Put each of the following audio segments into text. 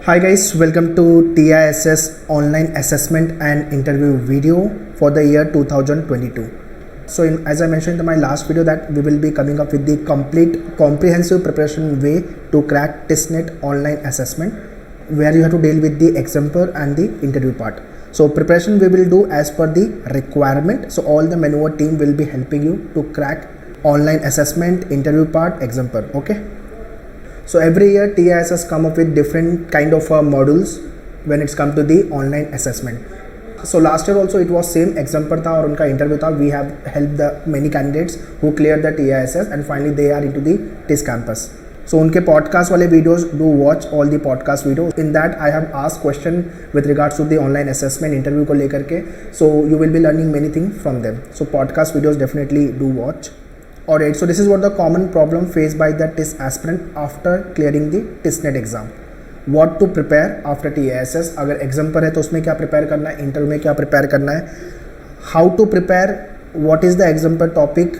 Hi guys, welcome to TISS online assessment and interview video for the year 2022. So as I mentioned in my last video that we will be coming up with the complete comprehensive preparation way to crack TISNET online assessment, where you have to deal with the exam part and the interview part. So preparation we will do as per the requirement. So all the Maneuver team will be helping you to crack online assessment, interview part, exam part. Okay. So every year TISS come up with different kind of modules when it's come to the online assessment. So last year also it was same exam पर था और उनका interview था. We have helped the many candidates who cleared the TISS and finally they are into the TIS campus. So उनके podcast वाले videos, do watch all the podcast videos. In that I have asked question with regards to the online assessment interview को लेकर के. So you will be learning many things from them. So podcast videos definitely do watch. Alright, so this is what the common problem faced by the TIS aspirant after clearing the TISNET exam. What to prepare after TISS. अगर exam पर है तो उसमें क्या prepare करना है, interview में क्या प्रिपेयर करना है, how to prepare, what is the exam पर topic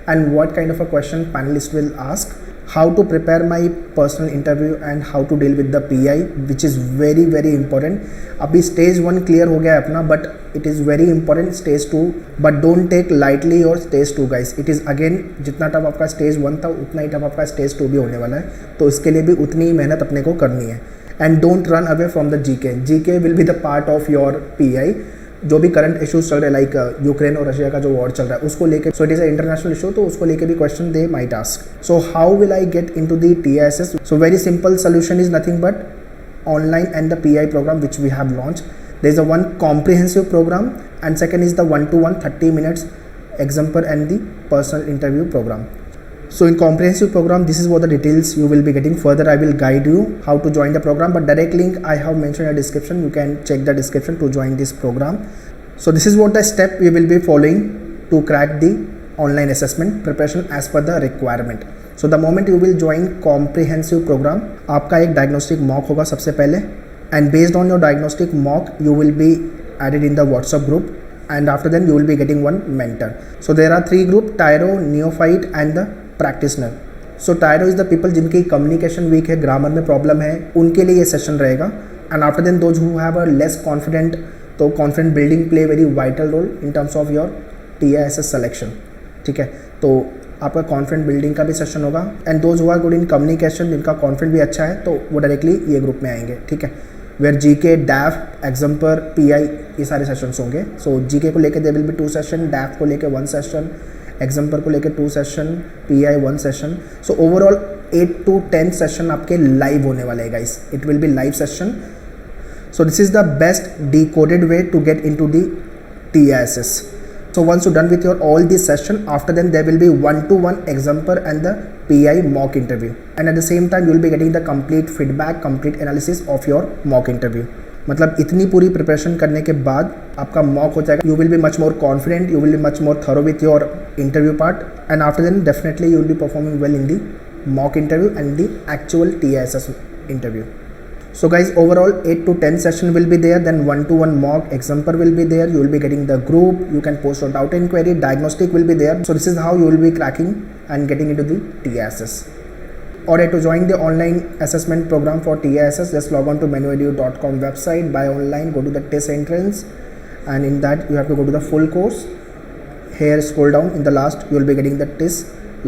and what kind of a question panellist will ask, how to prepare my personal interview and how to deal with the PI, which is very very important. अभी stage 1 clear हो गया है अपना, but it is very important stage 2, but don't take lightly your stage 2 guys. It is again जितना tough आपका stage 1 था उतना ही tough आपका स्टेज 2 भी होने वाला है, तो इसके लिए भी उतनी ही मेहनत अपने को करनी है. And don't run away from the GK will be the part of your PI. जो भी करंट इश्यूज चल रहे हैं लाइक यूक्रेन और रशिया का जो वॉर चल रहा है उसको लेके, so it is a international issue, तो उसको लेके भी question they might ask. So how will I get into the TISS? So very simple solution is nothing but online and the PI program which we have launched. There is a one comprehensive program and second is the 1-to-1 30 minutes example and the personal interview program. So in comprehensive program, this is what the details you will be getting. Further I will guide you how to join the program, but direct link I have mentioned in the description. You can check the description to join this program. So this is what the step we will be following to crack the online assessment preparation as per the requirement. So the moment you will join comprehensive program, आपका एक diagnostic mock होगा सबसे पहले, and based on your diagnostic mock you will be added in the WhatsApp group, and after then you will be getting one mentor. So there are 3 group: Tyro, Neophyte and the Practitioner. So Tyro is the people जिनकी communication weak है, grammar में problem है, उनके लिए ये session रहेगा. And after then those who have a less confident, तो confident building play very vital role in terms of your TISS selection. ठीक है, तो आपका कॉन्फिडेंट बिल्डिंग का भी सेशन होगा. And those who are good in communication, जिनका confident भी अच्छा है, तो वो डायरेक्टली ये ग्रुप में आएंगे. ठीक है, where GK, DAF, extempore, PI ये सारे सेशंस होंगे. सो जीके को लेके there will be 2 session, DAF को लेके 1 सेशन, एग्जाम्पर को लेके 2 session, PI 1 session. So overall 8 to 10 session आपके लाइव होने वाले हैं guys. It will be live session. So this is the best decoded way to get into the TISS. So once you're done with your all this session, after then there will be 1-to-1 example and the PI mock interview, and at the same time you will be getting the complete feedback, complete analysis of your mock interview. मतलब इतनी पूरी preparation करने के बाद आपका mock हो जाएगा. You will be much more confident, you will be much more thorough with your interview part, and after then definitely you will be performing well in the mock interview and the actual TISS इंटरव्यू. So guys, overall 8 to 10 session will be there, then 1-to-1 mock example will be there. You will be getting the group, you can post your doubt and query, diagnostic will be there. So this is how you will be cracking and getting into the TISS. Alright, to join the online assessment program for TISS, just log on to manuedu.com website, buy online, go to the TIS entrance, and in that you have to go to the full course. Here scroll down, in the last you will be getting the TIS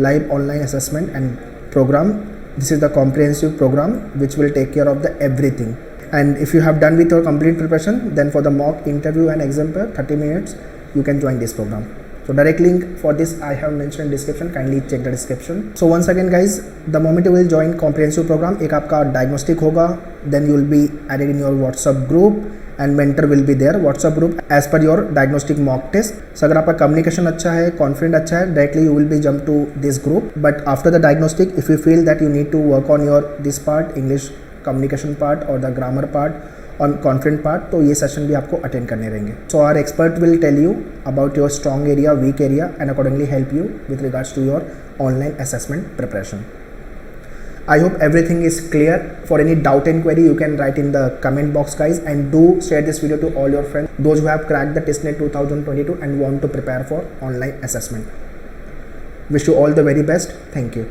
live online assessment and program. This is the comprehensive program which will take care of the everything. And if you have done with your complete preparation, then for the mock interview and exam per 30 minutes you can join this program. So direct link for this I have mentioned in description, kindly check the description. So once again guys, the moment you will join comprehensive program, एक आपका diagnostic होगा, then you will be added in your WhatsApp group and mentor will be there. WhatsApp group as per your diagnostic mock test. So अगर आपका communication अच्छा है, confident अच्छा है, directly you will be jump to this group. But after the diagnostic, if you feel that you need to work on your this part, English communication part or the grammar part, on confident part, तो ये session भी आपको attend करने रहेंगे. So our expert will tell you about your strong area, weak area and accordingly help you with regards to your online assessment preparation. I hope everything is clear. For any doubt and query, you can write in the comment box guys, and do share this video to all your friends, those who have cracked the TISNET 2022 and want to prepare for online assessment. Wish you all the very best. Thank you.